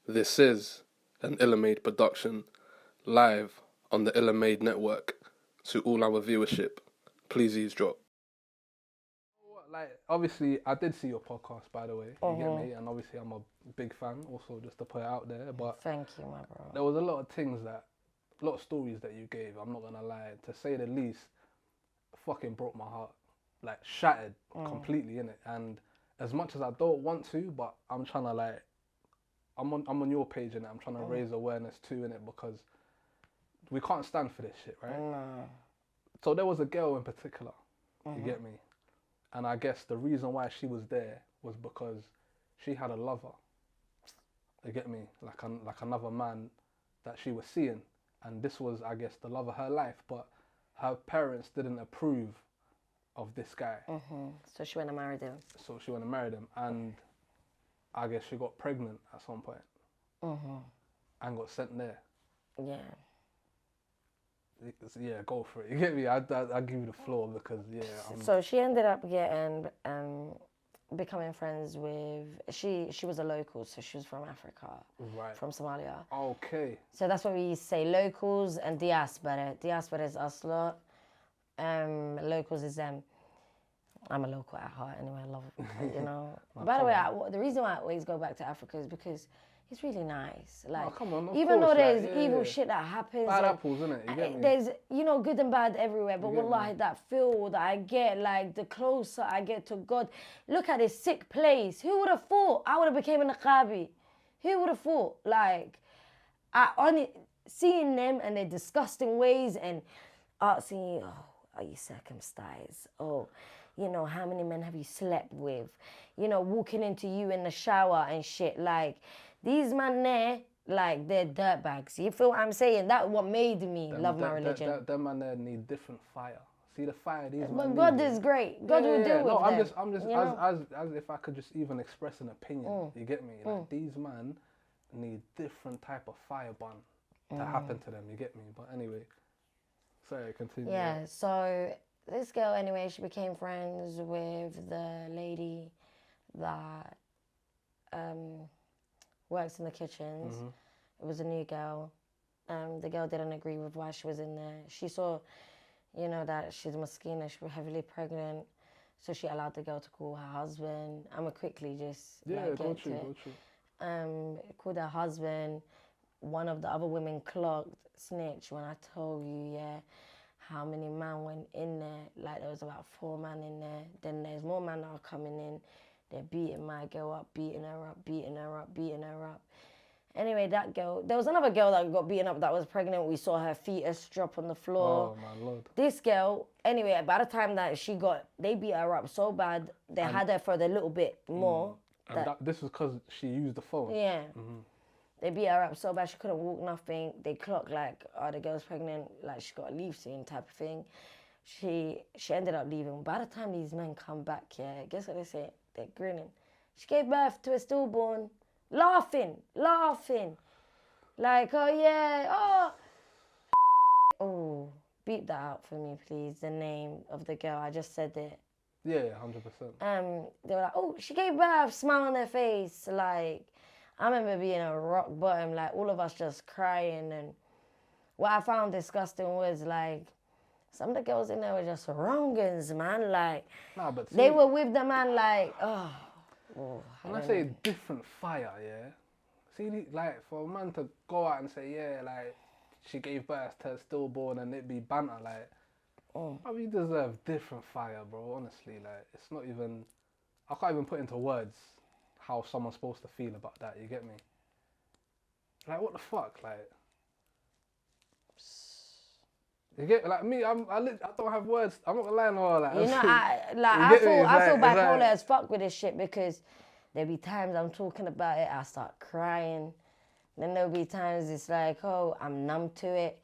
This is an Illamade production, live on the Illamade network. To all our viewership, please eavesdrop. Like, obviously, I did see your podcast, by the way, you get me? And obviously, I'm a big fan, also, just to put it out there. But thank you, my bro. There was a lot of stories that you gave, I'm not gonna lie, to say the least, fucking broke my heart. Like, shattered completely, innit? And as much as I don't want to, but I'm trying to, like, I'm on your page, innit? I'm trying to raise awareness too, innit? Because we can't stand for this shit, right? No. So there was a girl in particular, you get me? And I guess the reason why she was there was because she had a lover, you get me? Like another man that she was seeing. And this was, I guess, the love of her life. But her parents didn't approve of this guy. So she went and married him. And I guess she got pregnant at some point. And got sent there. Yeah. Yeah, go for it. You get me? I'll give you the floor because, yeah. So she ended up getting, becoming friends with, she was a local, so she was from Africa. Right. From Somalia. Okay. So that's what we say, locals and diaspora. Diaspora is us lot. Locals is them. I'm a local at heart anyway, I love it, you know. By the way, the reason why I always go back to Africa is because it's really nice. Like, come on, even though there's evil shit that happens. Bad apples, innit? You get me? There's, good and bad everywhere. But wallahi, that feel that I get, like, the closer I get to God. Look at this sick place. Who would have thought I would have became a Naqabi? Who would have thought? Like, seeing them and their disgusting ways and asking, are you circumcised? How many men have you slept with? Walking into you in the shower and shit. Like, these men there, like, they're dirtbags. You feel what I'm saying? That's what made me love my religion. Them man there need different fire. See the fire these men But God is great. God will deal with them. I'm just as if I could just even express an opinion. You get me? Like, these men need different type of fire burn to happen to them. You get me? But anyway, sorry, continue. Yeah, so this girl, anyway, she became friends with the lady that works in the kitchens. It was a new girl. The girl didn't agree with why she was in there. She saw, that she's maskina, she was heavily pregnant. So she allowed the girl to call her husband. I'm going to quickly just go through. Called her husband. One of the other women clocked, snitch, when I told you, how many men went in there. Like, there was about 4 men in there. Then there's more men that are coming in. They're beating my girl up, beating her up. Anyway, that girl, there was another girl that got beaten up that was pregnant. We saw her fetus drop on the floor. Oh, my Lord. This girl, anyway, by the time that they beat her up so bad, they had her for a little bit more. This was because she used the phone? Yeah. They beat her up so bad she couldn't walk, nothing. They clocked like, the girl's pregnant, like she got a leave soon type of thing. She ended up leaving. By the time these men come back, guess what they say? They're grinning. She gave birth to a stillborn, laughing. Like, beep that out for me, please, the name of the girl. I just said it. Yeah, 100%. They were like, she gave birth, smile on their face. Like, I remember being a rock bottom, like, all of us just crying. And what I found disgusting was, like, some of the girls in there were just wrongins, man. Like, they were with the man, like, when I say different fire, see, like, for a man to go out and say, like, she gave birth to a stillborn and it be banter, like, we deserve different fire, bro, honestly. Like, it's not even, I can't even put into words how someone's supposed to feel about that, you get me? Like, what the fuck, like... You get, like, me, I don't have words. I'm not gonna lie, no, like... I feel bipolar as fuck with this shit because there'll be times I'm talking about it, I start crying. Then there'll be times it's like, I'm numb to it.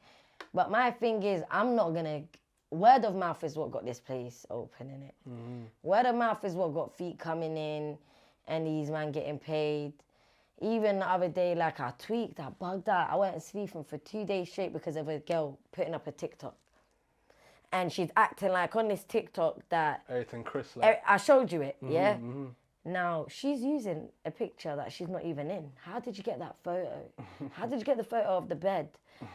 But my thing is, I'm not gonna... Word of mouth is what got this place open, innit? Word of mouth is what got feet coming in and these men getting paid. Even the other day, like, I tweaked, I bugged out. I went sleeping for 2 days straight because of a girl putting up a TikTok. And she's acting like on this TikTok that... Everything Chris, like... I showed you it, Now, she's using a picture that she's not even in. How did you get that photo? How did you get the photo of the bed?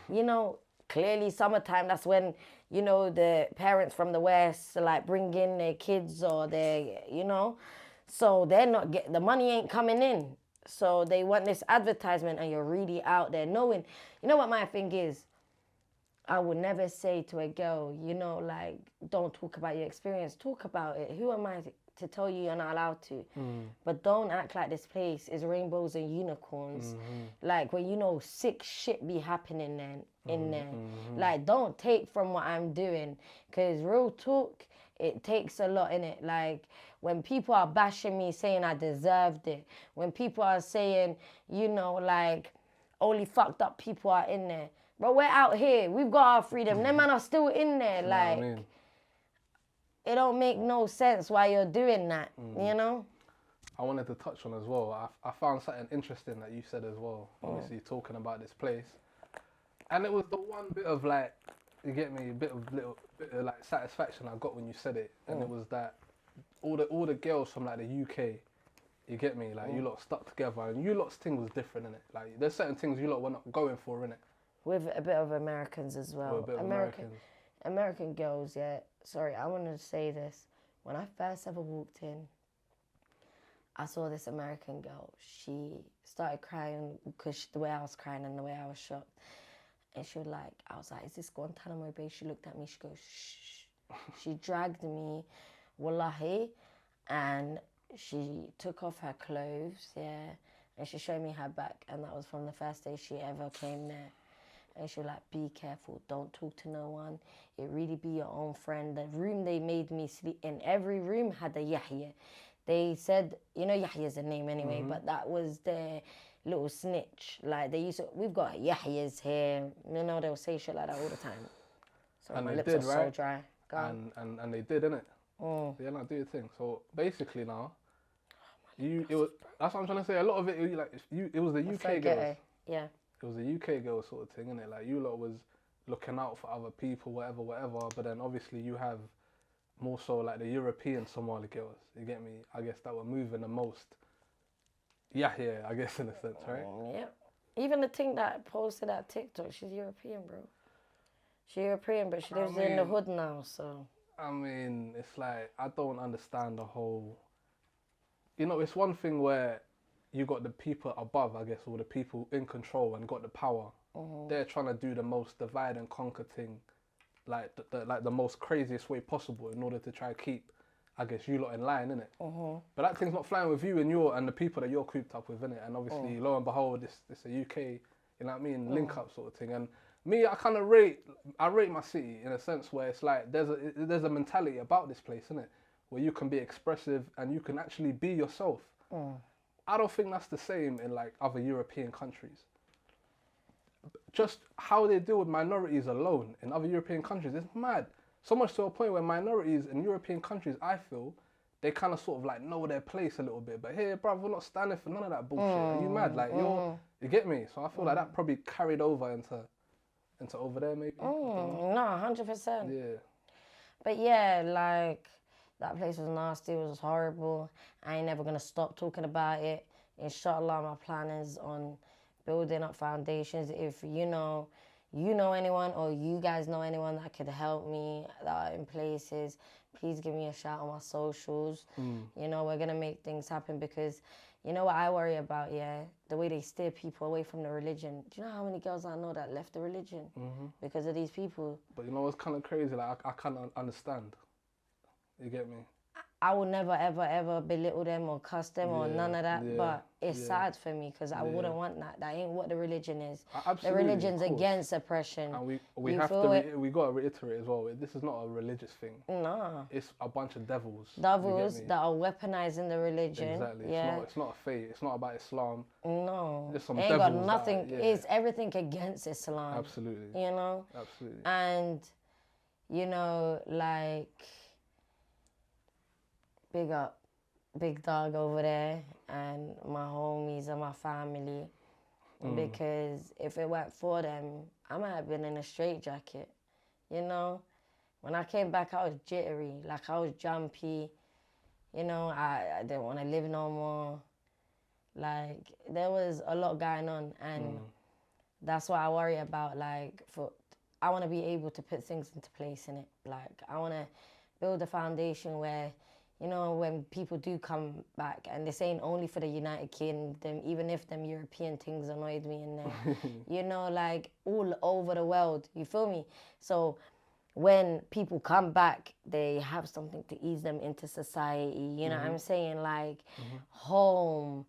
You know, clearly summertime, that's when, you know, the parents from the West, like, bring in their kids or their, you know. So they're not the money ain't coming in. So they want this advertisement and you're really out there knowing. You know what my thing is? I would never say to a girl, you know, like, don't talk about your experience. Talk about it. Who am I to tell you you're not allowed to? But don't act like this place is rainbows and unicorns. Like, when you know sick shit be happening then in there. Like, don't take from what I'm doing. Because real talk, it takes a lot in it. Like, when people are bashing me, saying I deserved it. When people are saying, you know, like, only fucked up people are in there. But we're out here. We've got our freedom. Them man are still in there. Like, it don't make no sense why you're doing that, you know? I wanted to touch on as well. I found something interesting that you said as well. Obviously, talking about this place. And it was the one bit of, like, you get me, a bit of like, satisfaction I got when you said it. And it was that all the girls from, like, the UK, you get me, like, you lot stuck together. And you lot's thing was different, innit? Like, there's certain things you lot were not going for, innit? With a bit of Americans as well. With a bit of Americans. American girls, yeah. Sorry, I want to say this. When I first ever walked in, I saw this American girl. She started crying because the way I was crying and the way I was shocked. And she was like, I was like, is this Guantanamo Bay? She looked at me, she goes, shh. She dragged me, wallahi, and she took off her clothes, yeah, and she showed me her back. And that was from the first day she ever came there. And she was like, be careful, don't talk to no one. It really be your own friend. The room they made me sleep in, every room had a Yahya. They said, you know Yahya's a name anyway, but that was their little snitch. Like, they used to, we've got Yahyas here. You know, they'll say shit like that all the time. So And my they lips did, are right? so dry. And they did, innit? Yeah, no, do your thing. So basically now, that's what I'm trying to say. A lot of it, it was the UK girls. Yeah. It was a UK girl sort of thing, innit? Like, you lot was looking out for other people, whatever. But then obviously you have more so like the European Somali girls. You get me? I guess that were moving the most. Yeah, I guess in a sense, right? Yeah. Even the thing that posted that TikTok, she's European, bro. She's European, but she lives in the hood now, so. I mean, it's like, I don't understand the whole... You know, it's one thing where you got the people above, I guess, or the people in control and got the power. They're trying to do the most divide and conquer thing, like the most craziest way possible in order to try to keep, I guess, you lot in line, innit? But that thing's not flying with you and the people that you're cooped up with, innit? And obviously, lo and behold, it's a UK, you know what I mean, link up sort of thing. And me, I kind of rate my city in a sense where it's like there's a mentality about this place, innit? Where you can be expressive and you can actually be yourself. I don't think that's the same in like other European countries. Just how they deal with minorities alone in other European countries is mad. So much to a point where minorities in European countries, I feel, they kind of sort of like know their place a little bit. But here, bruv, we're not standing for none of that bullshit. Are you mad? Like, you get me? So I feel like that probably carried over into over there maybe. No, 100%. Yeah. But yeah, like, that place was nasty, it was horrible. I ain't never gonna stop talking about it. Inshallah, my plan is on building up foundations. If you know anyone or you guys know anyone that could help me that are in places, please give me a shout on my socials. You know, we're gonna make things happen because you know what I worry about, yeah? The way they steer people away from the religion. Do you know how many girls I know that left the religion because of these people? But you know what's kind of crazy? Like, I kind of understand. You get me? I will never, ever, ever belittle them or cuss them or none of that. But it's sad for me because I wouldn't want that. That ain't what the religion is. Absolutely, the religion's against oppression. And we have to, we got to reiterate as well, this is not a religious thing. No. It's a bunch of devils. Devils that are weaponizing the religion. Exactly. Yeah. It's not a faith. It's not about Islam. No. There's some ain't devils got nothing. It's everything against Islam. Absolutely. You know? Absolutely. And, you know, like... Big up, big dog over there and my homies and my family. Because if it weren't for them, I might have been in a straitjacket, you know? When I came back, I was jittery, like I was jumpy. You know, I didn't want to live no more. Like, there was a lot going on, and that's what I worry about. Like, I want to be able to put things into place in it. Like, I want to build a foundation where, you know, when people do come back, and this ain't only for the United Kingdom, even if them European things annoyed me in there, you know, like all over the world, you feel me? So when people come back, they have something to ease them into society, you know what I'm saying? Like home,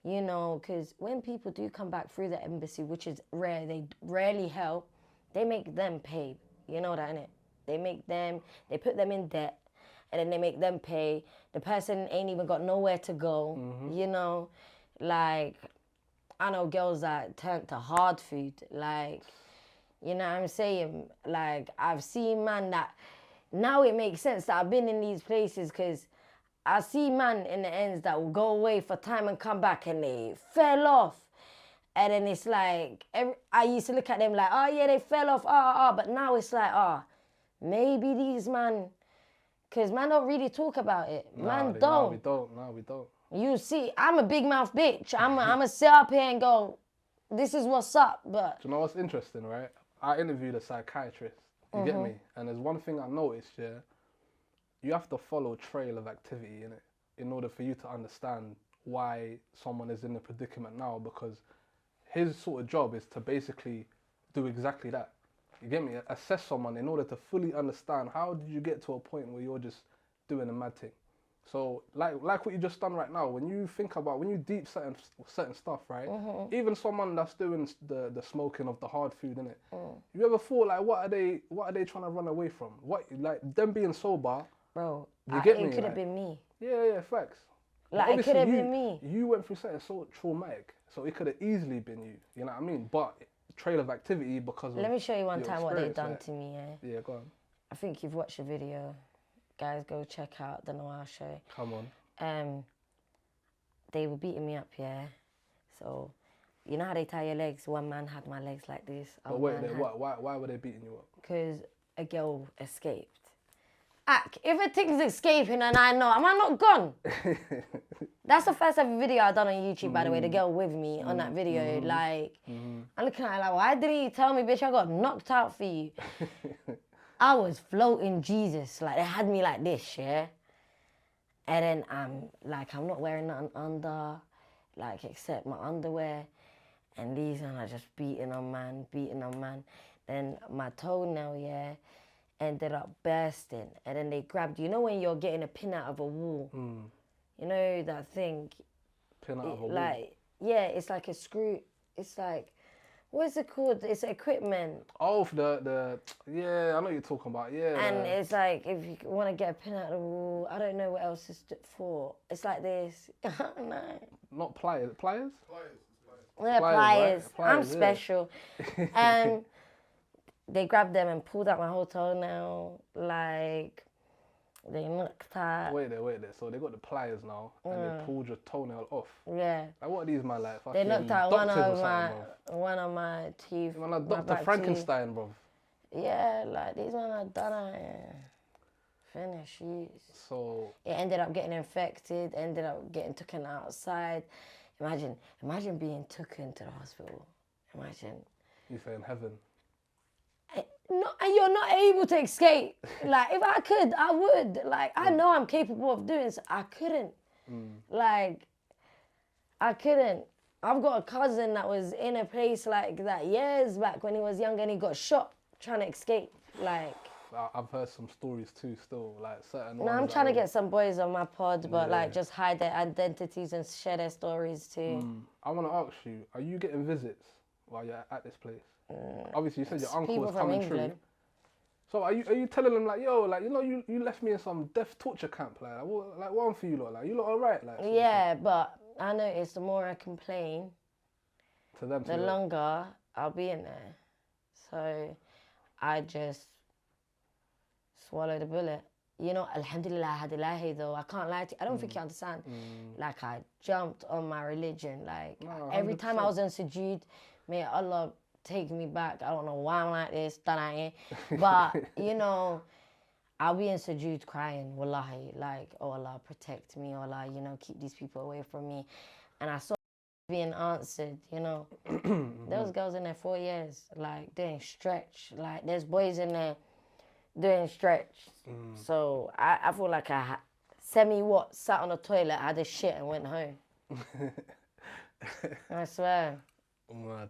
you know, because when people do come back through the embassy, which is rare, they rarely help, they make them pay, you know that, innit? They put them in debt, and then they make them pay. The person ain't even got nowhere to go, you know? Like, I know girls that turn to hard food, like, you know what I'm saying? Like, I've seen man that, now it makes sense that I've been in these places, because I see man in the ends that will go away for time and come back and they fell off. And then it's like, I used to look at them like, oh yeah, they fell off, but now it's like, maybe these man, because man don't really talk about it. Man don't. No, we don't. You see, I'm a big mouth bitch. I'm a sit up here and go, this is what's up, but. Do you know what's interesting, right? I interviewed a psychiatrist, you get me? And there's one thing I noticed, yeah? You have to follow a trail of activity, innit? In order for you to understand why someone is in the predicament now, because his sort of job is to basically do exactly that. You get me? Assess someone in order to fully understand how did you get to a point where you're just doing a mad thing. So like what you just done right now, when you deep certain stuff, right? Even someone that's doing the smoking of the hard food, innit? You ever thought like what are they trying to run away from? What, like them being sober? Bro, you get me? It could have been me. Yeah, facts. Like, it could have been me. You went through something so traumatic, so it could have easily been you. You know what I mean? But trail of activity because of. Let me show you one time what they done to me. Yeah, go on. I think you've watched the video. Guys, go check out the Nawal show. Come on. They were beating me up, yeah. So, you know how they tie your legs? One man had my legs like this. But wait, why were they beating you up? Because a girl escaped. If a thing's escaping and I know, am I not gone? That's the first ever video I done on YouTube, by the way. The girl with me on that video, like, I'm looking at her like, why didn't you tell me, bitch? I got knocked out for you. I was floating Jesus, like they had me like this, yeah. And then I'm not wearing nothing under, like except my underwear, and these are just beating on man. Then my toenail, yeah, ended up bursting, and then they grabbed, you know when you're getting a pin out of a wall, you know that thing? Pin out of a wall? Like, yeah, it's like a screw, it's like, what is it called? It's equipment. Oh, for yeah, I know what you're talking about, yeah. And it's like, if you want to get a pin out of the wall, I don't know what else it's for. It's like this. No. Not pliers. Pliers? Yeah, pliers. Right? I'm special. And they grabbed them and pulled out my whole toenail. Like, they knocked out. Wait there. So they got the pliers now, and they pulled your toenail off. Yeah. Like, what are these, man? Like, they knocked out one of my teeth. Man, like Dr. Frankenstein, bro. Yeah, like, these men are done. Finish. So it ended up getting infected, ended up getting taken outside. Imagine being taken to the hospital. Imagine. You say in heaven. No, and you're not able to escape. Like, if I could, I would. Like, I know I'm capable of doing so. I couldn't. Like, I couldn't. I've got a cousin that was in a place like that years back when he was young, and he got shot trying to escape. Like, I've heard some stories too still, like certain ones. No, I'm trying to get some boys on my pod, but like just hide their identities and share their stories too. I want to ask you, are you getting visits while you're at this place? Obviously, you said your uncle was coming through. So are you telling them like, yo, like, you know, you left me in some death torture camp, like what for you lot, like you lot alright, like? Yeah, but I noticed the more I complain, to them, the longer I'll be in there. So I just swallow the bullet. You know, alhamdulillah, hadillahi though, I can't lie to you. I don't think you understand. Like, I jumped on my religion. Like, every time I was in sujood, may Allah take me back. I don't know why I'm like this, but, you know, I'll be in sujood crying, wallahi, like, oh Allah, protect me, oh Allah, you know, keep these people away from me. And I saw being answered, you know. There was girls in there 4 years, like, doing stretch. Like, there's boys in there doing stretch. So I feel like I sat on the toilet, had a shit and went home. I swear. Mad.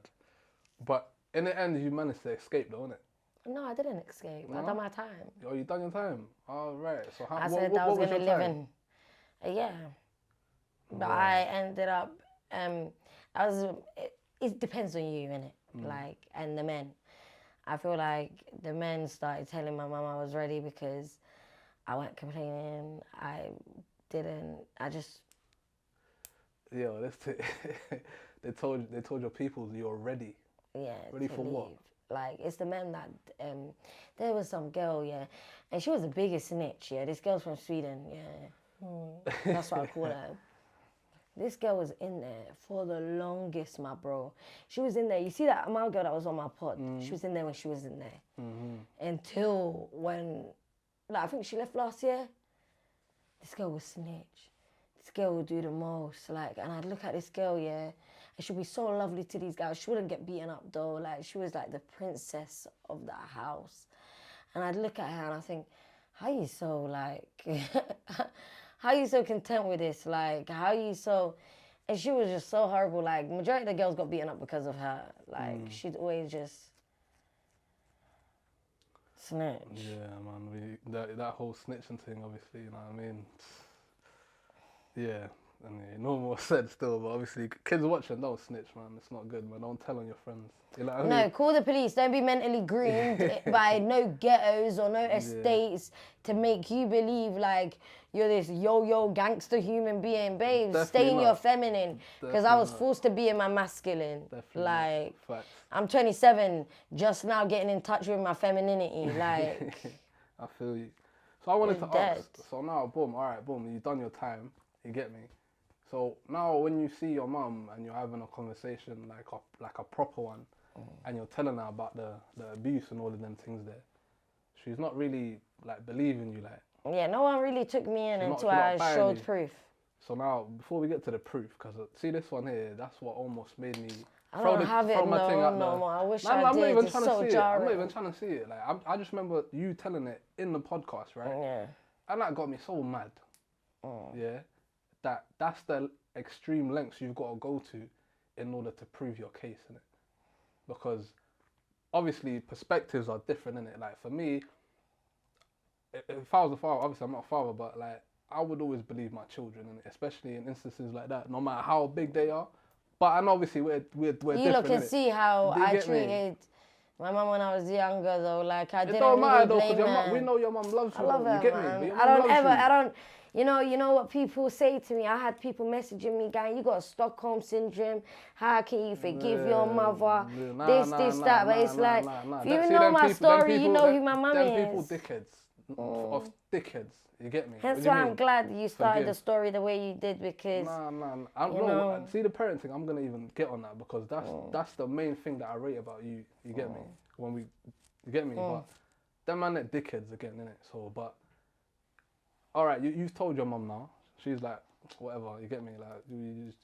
But in the end, you managed to escape, though, innit? No, I didn't escape. I done my time. Oh, you done your time? Oh, right. So how? I said I was going to live in a year. But I ended up, it depends on you, innit? Like, and the men. I feel like the men started telling my mum I was ready because I wasn't complaining. Yo, they told your people you're ready. Yeah. Ready for what? Like, it's the men that, there was some girl, yeah, and she was the biggest snitch, yeah. This girl's from Sweden, yeah. That's what I call her. This girl was in there for the longest, my bro. She was in there. You see that Amal girl that was on my pod? She was in there when she was in there. Until when, like, I think she left last year. This girl was snitch. This girl would do the most. Like, and I'd look at this girl, yeah, and she'd be so lovely to these guys. She wouldn't get beaten up, though. Like, she was like the princess of that house. And I'd look at her and I think, how you so, like... How are you so content with this? Like, how are you so... And she was just so horrible. Like, majority of the girls got beaten up because of her. Like, she'd always just... snitch. Yeah, man. That whole snitching thing, obviously, you know what I mean? Yeah. And no more said still, but obviously, kids watching, don't snitch, man. It's not good, man. Don't tell on your friends. You know what I mean? No, call the police. Don't be mentally groomed by no ghettos or no estates to make you believe like you're this yo-yo gangster human being. Babes, Definitely stay in not. your feminine. Because I was forced to be in my masculine. Like, I'm 27, just now getting in touch with my femininity. Like, I feel you. So I wanted to ask. So now, boom, all right, boom, you've done your time. You get me? So now when you see your mum and you're having a conversation like a proper one, and you're telling her about the abuse and all of them things there, she's not really like believing you, like. Yeah, no one really took me in until I showed proof. So now, before we get to the proof, because see this one here, that's what almost made me I don't have it no more. I wish I did. It's so jarring. I'm not even trying to see it. Like I just remember you telling it in the podcast, right? Yeah. And that got me so mad. Yeah. That's the extreme lengths you've got to go to in order to prove your case, innit? Because obviously perspectives are different, innit? Like for me, if I was a father, obviously I'm not a father, but like I would always believe my children, innit? Especially in instances like that, no matter how big they are. But and obviously we're different. You look and innit? see how I treated my mum when I was younger, though. Like I didn't don't matter really though, blame her. we know your mum loves you. I love her, you get man. me? I don't. You know what people say to me? I had people messaging me, "Guy, you got Stockholm syndrome. How can you forgive your mother? That." But it's like, if you know my story, you know who my mum is. Them people dickheads. Of dickheads. You get me? Hence why I'm glad you started the story the way you did, because... See the parent thing, I'm going to even get on that, because that's the main thing that I rate about you. You get me? You get me? But them man that dickheads again, innit? So, but... Alright, you've told your mum now. She's like, whatever, you get me? Like,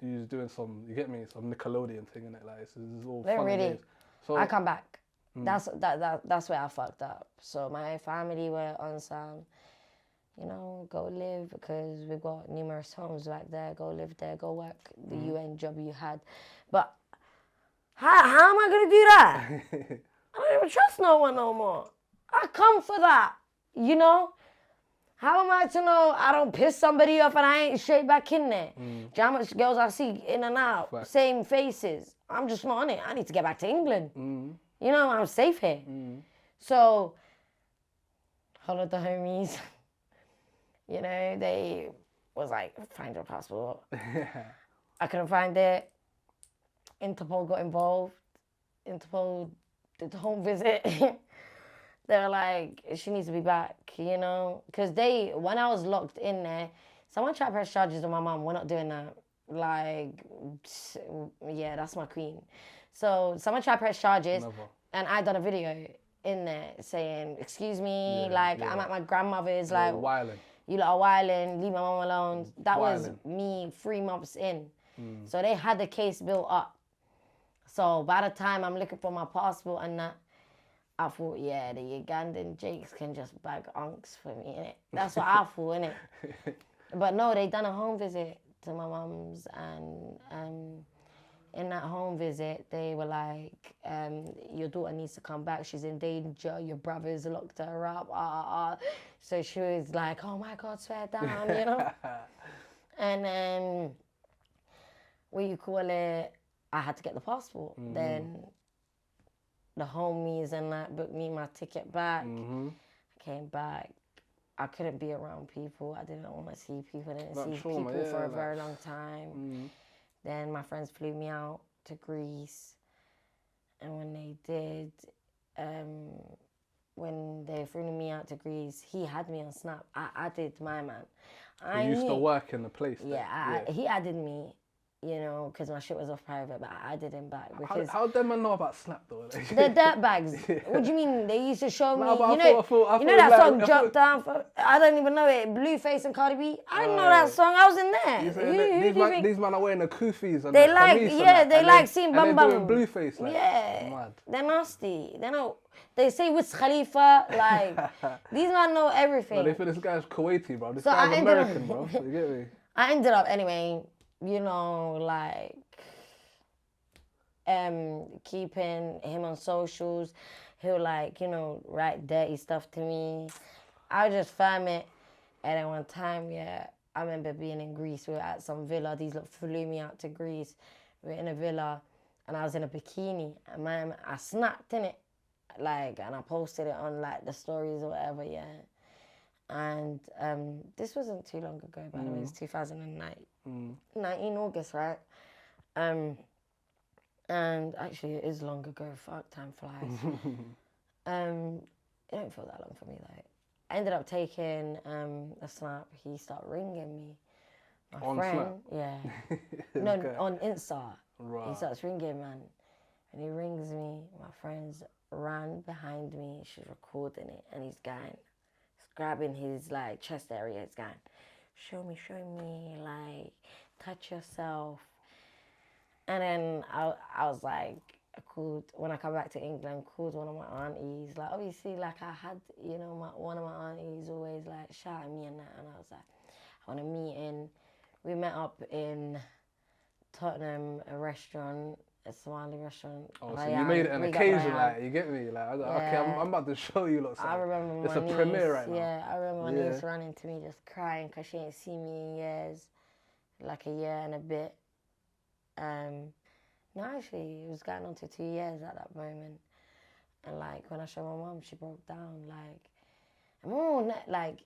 you're doing some, you get me? Some Nickelodeon thing, innit? Like, this is all fun and games. So, I come back. That's where I fucked up. So my family were on some... You know, go live, because we've got numerous homes back there. Go live there, go work the UN job you had. But how am I going to do that? I don't even trust no one no more. I come for that, you know? How am I to know I don't piss somebody off and I ain't straight back in there? Do you know how much girls I see in and out, same faces? I'm just not on it. I need to get back to England. You know, I'm safe here. So, hollered the homies. You know, they was like, find your passport. I couldn't find it. Interpol got involved. Interpol did the home visit. They were like, she needs to be back, you know? Because when I was locked in there, someone tried to press charges on my mum. We're not doing that. Like, yeah, that's my queen. So someone tried to press charges, and I done a video. in there saying, excuse me, I'm at my grandmother's, like, wilding. You lot are wilding, leave my mum alone. That was me 3 months in. So they had the case built up. So by the time I'm looking for my passport and that, I thought, yeah, the Ugandan Jakes can just bag unks for me, innit? That's what I thought, innit? But no, they done a home visit to my mum's, and in that home visit, they were like, your daughter needs to come back. She's in danger. Your brother's locked her up. So she was like, oh my God, swear down, you know? And then, I had to get the passport. Then the homies and that booked me my ticket back. I came back. I couldn't be around people. I didn't want to see people. I didn't see people for a very long time. Then my friends flew me out to Greece. And when they did, when they flew me out to Greece, he had me on Snap. I did my man. You used to work in the place then? Yeah, he added me, you know, because my shit was off private, but I did him back. Because how did man know about Snap though? the dirtbags. What do you mean? They used to show me. But You know that song, Jump Down? I don't even know it. Blueface and Cardi B. I didn't know that song. I was in there. These men are wearing the kufis and they the like, kameez yeah, and they that. like seeing bum and bum. they're doing Blueface, like. Yeah, Mad. they're nasty. They know. They say Wiz Khalifa. Like these men know everything. But they feel this guy's Kuwaiti, bro. This So guy's American, bro. You get me? I ended up anyway. You know, like, keeping him on socials. He'll, like, you know, write dirty stuff to me. I would just film it. And then one time, I remember being in Greece. We were at some villa. These lot flew me out to Greece. We were in a villa, and I was in a bikini. And I snapped in it, like, and I posted it on, like, the stories or whatever, And this wasn't too long ago, by the way. It's 2009. 19 August, right? And actually, it is long ago. Fuck, time flies. It don't feel that long for me, though. I ended up taking a snap. He started ringing me. My on friend, Snap? Yeah. No, on Insta. Right. He starts ringing, man. And he rings me. My friends ran behind me. She's recording it. And he's grabbing his, like, chest area. He's going, show me, like, touch yourself. And then I was like, when I come back to England, called one of my aunties. Like, obviously, like, I had, you know, one of my aunties always, like, shouting me and that. And I was like, I want to meet in. We met up in Tottenham, a restaurant, a Somali restaurant. Oh, so you made it an occasion, like, you get me? Like, okay, I'm about to show you lots. I remember it's my a niece, premiere right now. Yeah, I remember my niece running to me just crying because she ain't seen me in years, like a year and a bit. No, actually, it was going on to 2 years at that moment. And, like, when I showed my mum, she broke down, like, and my mum, like,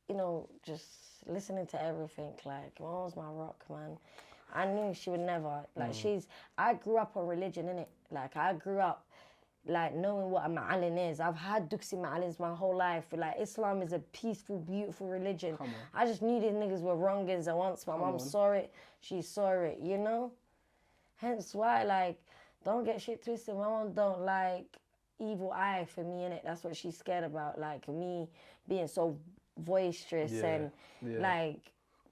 you know, just listening to everything, like, my mum's my rock, man. I knew she would never, like, I grew up on religion, innit? Like, I grew up, like, knowing what a ma'alin is. I've had duksi ma'alins my whole life. Like, Islam is a peaceful, beautiful religion. I just knew these niggas were wrongins, and once my mum saw it, she saw it, you know? Hence why, like, don't get shit twisted. My mom don't like evil eye for me, innit? That's what she's scared about. Like, me being so boisterous and, like,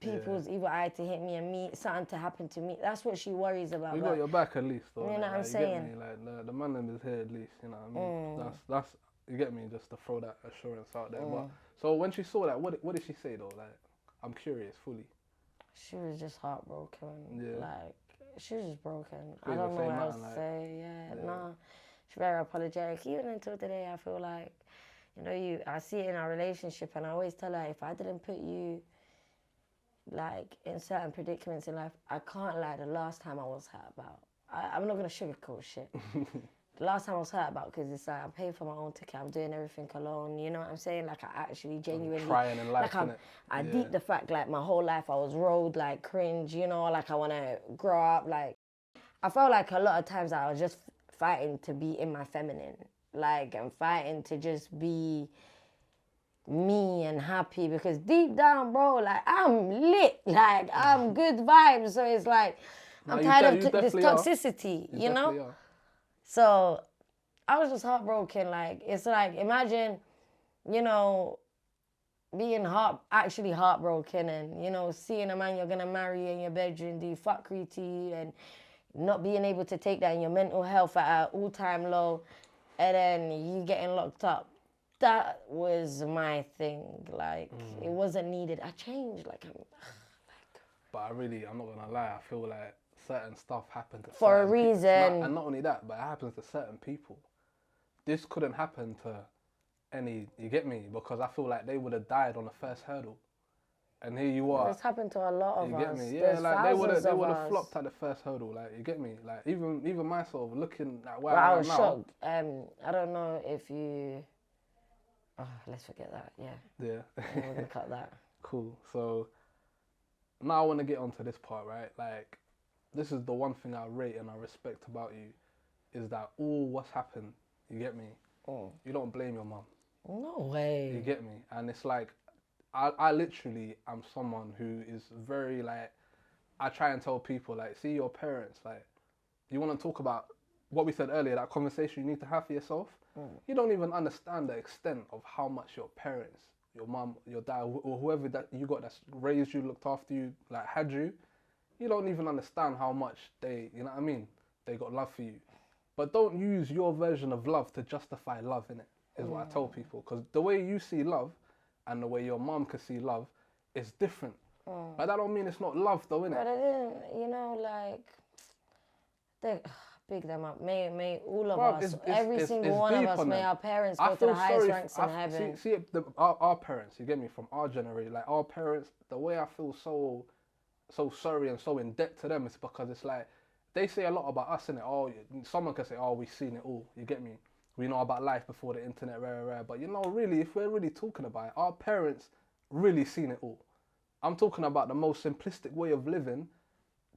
people's evil eye to hit me and me, something to happen to me. That's what she worries about. You got your back at least, though. You know what I'm saying? Like, the man is here at least, you know what I mean? That's you get me, just to throw that assurance out there. But so when she saw that, what did she say, though? Like, I'm curious, fully. She was just heartbroken. Yeah. Like, she was just broken. I don't know what else to say. Nah. She's very apologetic. Even until today, I feel like, you know, I see it in our relationship, and I always tell her, if I didn't put you, like, in certain predicaments in life, I can't lie, the last time I was hurt about. I'm not going to sugarcoat shit. The last time I was hurt about, because it's like, I'm paying for my own ticket, I'm doing everything alone, you know what I'm saying? Like, I actually genuinely... trying in life, like, I deep the fact, like, my whole life I was rolled, like, cringe, you know, like, I want to grow up, like... I felt like a lot of times I was just fighting to be in my feminine. Like, I'm fighting to just be me and happy, because deep down, bro, like, I'm lit. Like, I'm good vibes. So it's like, I'm tired of this toxicity, you know? So I was just heartbroken. Like, it's like, imagine, you know, being actually heartbroken and, you know, seeing a man you're going to marry in your bedroom do fuckery to you and not being able to take that, and your mental health at an all-time low, and then you getting locked up. That was my thing. Like, it wasn't needed. I changed. But I'm not going to lie, I feel like certain stuff happened to for a reason. And not only that, but it happens to certain people. This couldn't happen to any, you get me? Because I feel like they would have died on the first hurdle. And here you are. It's happened to a lot of us. You get me? Yeah, There's like they would have us. flopped at the first hurdle. Like, you get me? Like, even myself looking at where I I am was now. shocked. I don't know if you... Oh, let's forget that. Yeah. We're going to cut that. Cool. So, now I want to get onto this part, right? Like, this is the one thing I rate and I respect about you, is that all what's happened, you get me? You don't blame your mum. No way. You get me? And it's like, I literally am someone who is very, like, I try and tell people, like, see your parents, like, you want to talk about what we said earlier, that conversation you need to have for yourself. You don't even understand the extent of how much your parents, your mum, your dad, or whoever that you got that's raised you, looked after you, like, had you, you don't even understand how much they, you know what I mean? They got love for you. But don't use your version of love to justify love, innit? Is what I tell people. Because the way you see love and the way your mum could see love is different. But that don't mean it's not love though, innit? But I didn't, you know, like, they big them up. May all of us, every single one of us, may our parents go to the highest ranks in heaven. See our parents, you get me, from our generation, like our parents, the way I feel so sorry and so in debt to them is because it's like, they say a lot about us, innit? Oh, someone can say, oh, we've seen it all, you get me? We know about life before the internet, rare. But you know, really, if we're really talking about it, our parents really seen it all. I'm talking about the most simplistic way of living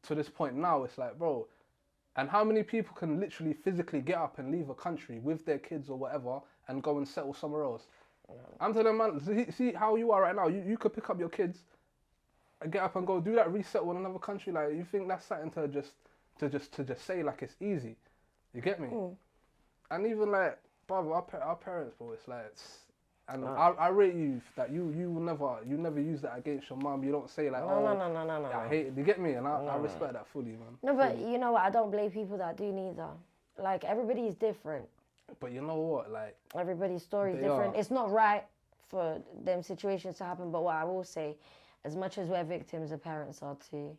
to this point now. It's like, bro, and how many people can literally physically get up and leave a country with their kids or whatever and go and settle somewhere else? I'm telling man, see how you are right now. You could pick up your kids and get up and go do that, resettle in another country. Like, you think that's something to just say like it's easy? You get me? And even like, brother, our parents, bro, it's like, and I rate you that you never use that against your mum. You don't say like, no. I hate it. You get me? And I respect that fully, man. No, but you know what? I don't blame people that do neither. Like, everybody's different. But you know what? Like, everybody's story is different. It's not right for them situations to happen. But what I will say, as much as we're victims, the parents are too.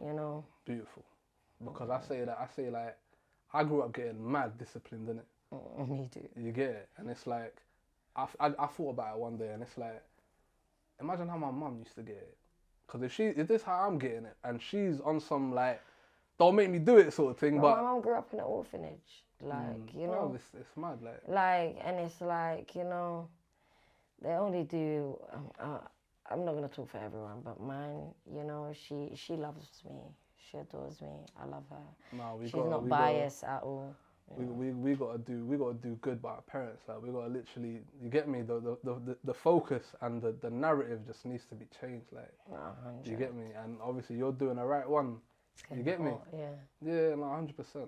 You know. Beautiful. Because I say like, I grew up getting mad disciplined, innit? Me too. You get it? And it's like, I thought about it one day, and it's like, imagine how my mum used to get it. Because if this how I'm getting it, and she's on some like, don't make me do it sort of thing, well, but... my mum grew up in an orphanage, like, you know. It's mad, like... Like, and it's like, you know, they only do, I'm not going to talk for everyone, but mine, you know, she loves me. She adores me. I love her. No, she's not biased at all. We gotta do good by our parents. Like, we gotta literally, you get me? The focus and the narrative just needs to be changed. Like, you get me? And obviously you're doing the right one. You get me? Yeah, no, 100%.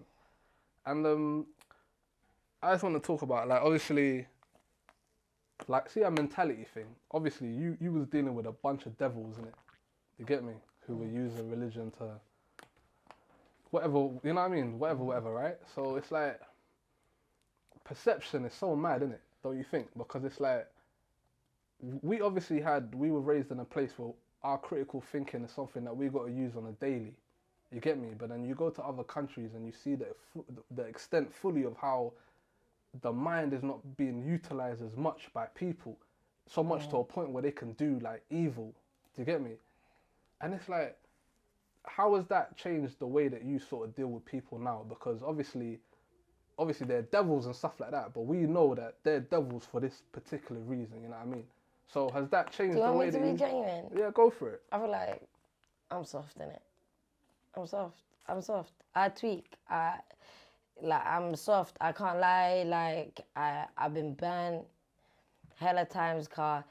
And I just want to talk about, like, obviously, like, see a mentality thing. Obviously, you was dealing with a bunch of devils, innit? You get me? Who were using religion to whatever, you know what I mean? Whatever, right? So it's like, perception is so mad, innit? Don't you think? Because it's like, we were raised in a place where our critical thinking is something that we got to use on a daily. You get me? But then you go to other countries and you see the extent fully of how the mind is not being utilized as much by people, so much to a point where they can do like evil. Do you get me? And it's like, how has that changed the way that you sort of deal with people now? Because obviously they're devils and stuff like that, but we know that they're devils for this particular reason, you know what I mean? So has that changed the way that you... Do you want me to be genuine? Yeah, go for it. I feel like I'm soft, innit? I'm soft. I tweak. I'm soft. I can't lie. Like, I've been burnt hella times, car.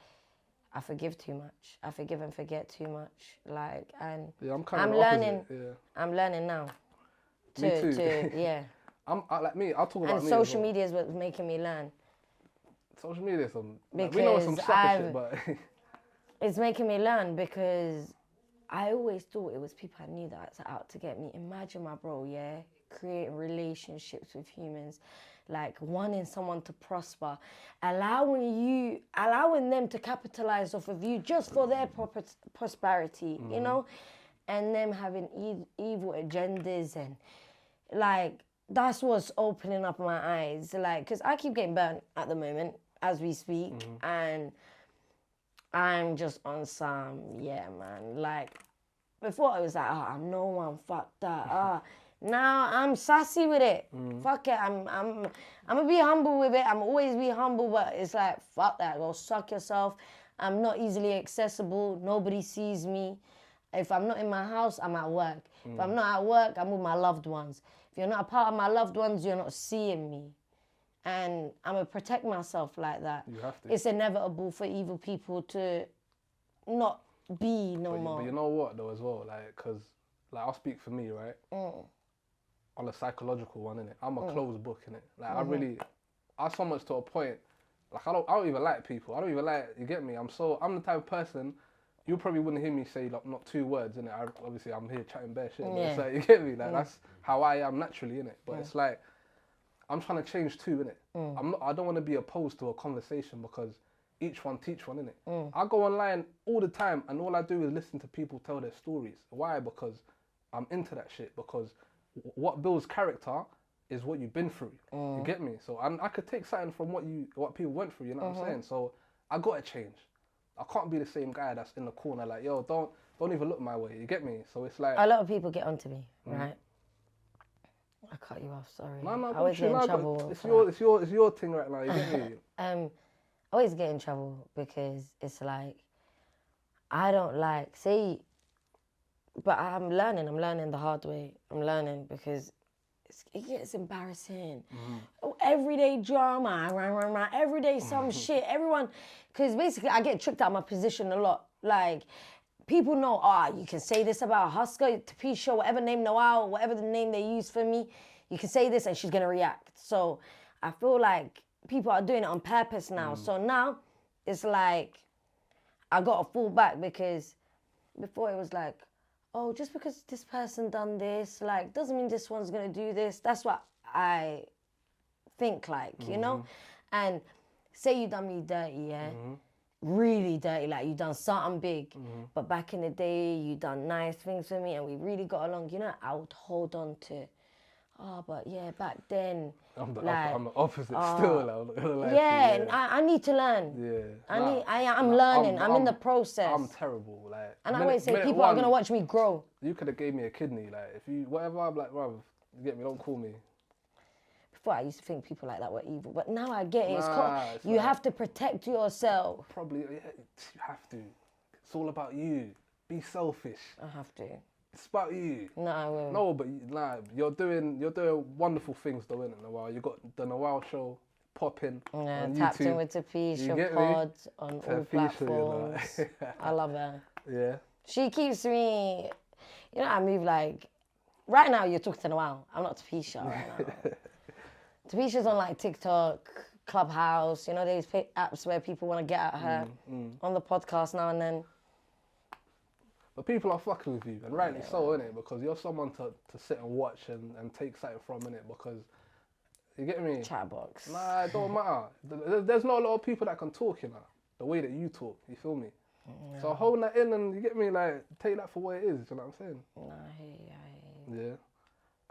I forgive too much. I forgive and forget too much. Like, and yeah, I'm kind of learning. Yeah. I'm learning now. Me too. Yeah. Like me, I'll talk about And me. social media is what's making me learn. Social media is we know it's some sucker shit, but it's making me learn because I always thought it was people I knew that were out to get me. Imagine my bro, yeah, creating relationships with humans, like wanting someone to prosper, allowing them to capitalize off of you just for their prosperity, you know, and them having evil agendas and like that's what's opening up my eyes, like because I keep getting burnt at the moment as we speak, and I'm just on some, yeah, man. Like, before I was like, oh, I'm no one, fuck that. Now I'm sassy with it. Fuck it. I'm gonna be humble with it. I'm always be humble, but it's like, fuck that. Go suck yourself. I'm not easily accessible. Nobody sees me. If I'm not in my house, I'm at work. If I'm not at work, I'm with my loved ones. If you're not a part of my loved ones, you're not seeing me. And I'm going to protect myself like that. You have to. It's inevitable for evil people to not be no more. But you know what, though, as well? Like, because, like, I'll speak for me, right? On a psychological one, innit? I'm a closed book, innit? Like, I so much to a point, like, I don't even like people. I don't even like, you get me? I'm the type of person, you probably wouldn't hear me say, like, not 2 words, innit? Obviously, I'm here chatting bare shit, but it's like, you get me? Like, that's how I am naturally, innit? But it's like, I'm trying to change too, innit? I don't want to be opposed to a conversation because each one teach one, innit? I go online all the time and all I do is listen to people tell their stories. Why? Because I'm into that shit. Because what builds character is what you've been through. You get me? So I could take something from what people went through, you know what I'm saying? So I gotta change. I can't be the same guy that's in the corner like, yo, don't even look my way. You get me? So it's like a lot of people get onto me, right? I cut you off, sorry. No, I always get in trouble. It's your thing right now, you get me? I always get in trouble because it's like, I don't like, but I'm learning the hard way. I'm learning because it gets embarrassing. Everyday drama, everyday some shit. Everyone, because basically I get tricked out of my position a lot. Like, people know, you can say this about Husker, Tapisha, whatever name, Nawal, whatever the name they use for me, you can say this and she's going to react. So I feel like people are doing it on purpose now. So now it's like I got to fall back because before it was like, oh, just because this person done this, like, doesn't mean this one's going to do this. That's what I think, like, you know? And say you done me dirty, yeah? Really dirty, like you done something big, but back in the day you done nice things for me and we really got along, you know, I would hold on to, but yeah, back then I'm the opposite still. I'm not gonna lie and I need to learn. I'm learning. I'm in the process. I'm terrible. Like, and I always say people are gonna watch me grow. You could have gave me a kidney, like if you whatever. I'm like, bruv, you get me? Don't call me. Before I used to think people like that were evil, but now I get it. You have to protect yourself. Probably, yeah, you have to. It's all about you. Be selfish. I have to. It's about you. No, I won't. No, but you're doing wonderful things though, innit, Nawal? You got the Nawal show popping on Tapped YouTube. In with Tapisha Pod on all platforms. You know? I love her. Yeah. She keeps me, you know, I move like, right now you're talking to Nawal. I'm not Tapisha right now. Tapisha's on like TikTok, Clubhouse, you know, these apps where people want to get at her on the podcast now and then. But people are fucking with you, and rightly so, innit? Because you're someone to sit and watch and take something from, innit? Because, you get me? Chatbox. Nah, it don't matter. There's not a lot of people that can talk, you know, the way that you talk, you feel me? Yeah. So hold that in and, you get me, like, take that for what it is, you know what I'm saying? Nah, I hear you. Yeah.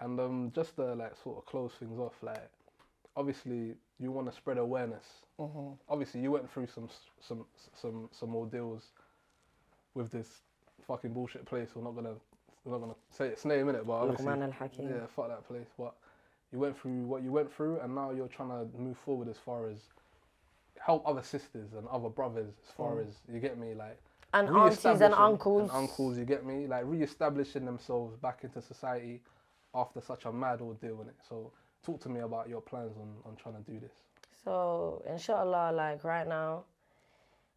And just to, like, sort of close things off, like, obviously, you want to spread awareness. Obviously, you went through some ordeals with this fucking bullshit place. We're not gonna say its name, innit? But obviously, yeah, fuck that place. But you went through what you went through, and now you're trying to move forward as far as help other sisters and other brothers. As far as, you get me, like, and aunties and uncles. And uncles, you get me, like re-establishing themselves back into society after such a mad ordeal, innit? So talk to me about your plans on trying to do this. So, inshallah, like right now,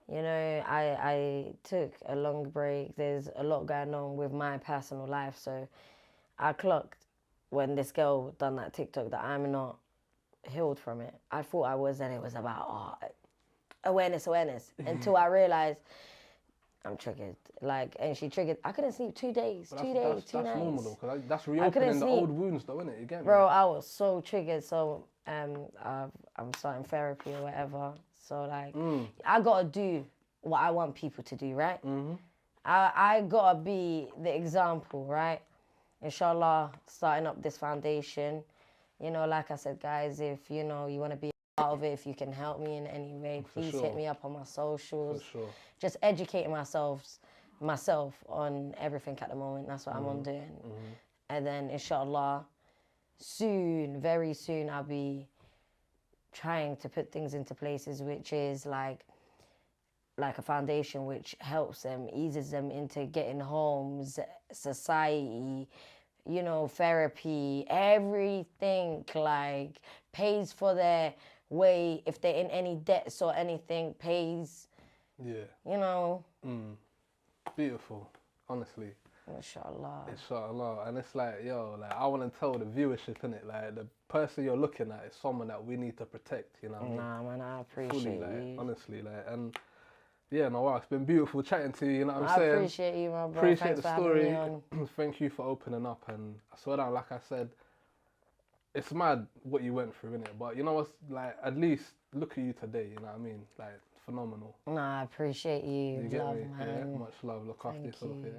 you know, I took a long break. There's a lot going on with my personal life. So I clocked when this girl done that TikTok that I'm not healed from it. I thought I was, and it was about awareness until I realized I'm triggered. Like, and she triggered. I couldn't sleep 2 days, But 2 days, 2 nights. That's normal though, because that's reopening the old wounds though, isn't it? You get me? Bro, I was so triggered. So I'm starting therapy or whatever. So like, I gotta do what I want people to do, right? Mm-hmm. I gotta be the example, right? Inshallah, starting up this foundation. You know, like I said, guys, if you know you want to be a part of it, if you can help me in any way, please hit me up on my socials. For sure. Just educating myself on everything at the moment. That's what I'm on doing. Mm-hmm. And then, inshallah, soon, very soon, I'll be trying to put things into places, which is like a foundation which helps them, eases them into getting homes, society, you know, therapy, everything, like pays for their way. If they're in any debts or anything, pays. Yeah. You know. Beautiful, honestly. Inshallah. Inshallah. And it's like, yo, like I want to tell the viewership, innit, like the person you're looking at is someone that we need to protect, you know what I mean? Nah, man, I appreciate Fully, you. like, honestly, like, and yeah, Nawal, it's been beautiful chatting to you, you know what I'm saying? I appreciate you, my bro. Appreciate Thanks the for story. having me on. Thank you for opening up, and I swear down, like I said, it's mad what you went through, innit? But you know what's, like, at least look at you today, you know what I mean? Like, phenomenal. Nah, I appreciate you. You get Love, me? man. Yeah, much love. Look after yourself, yeah.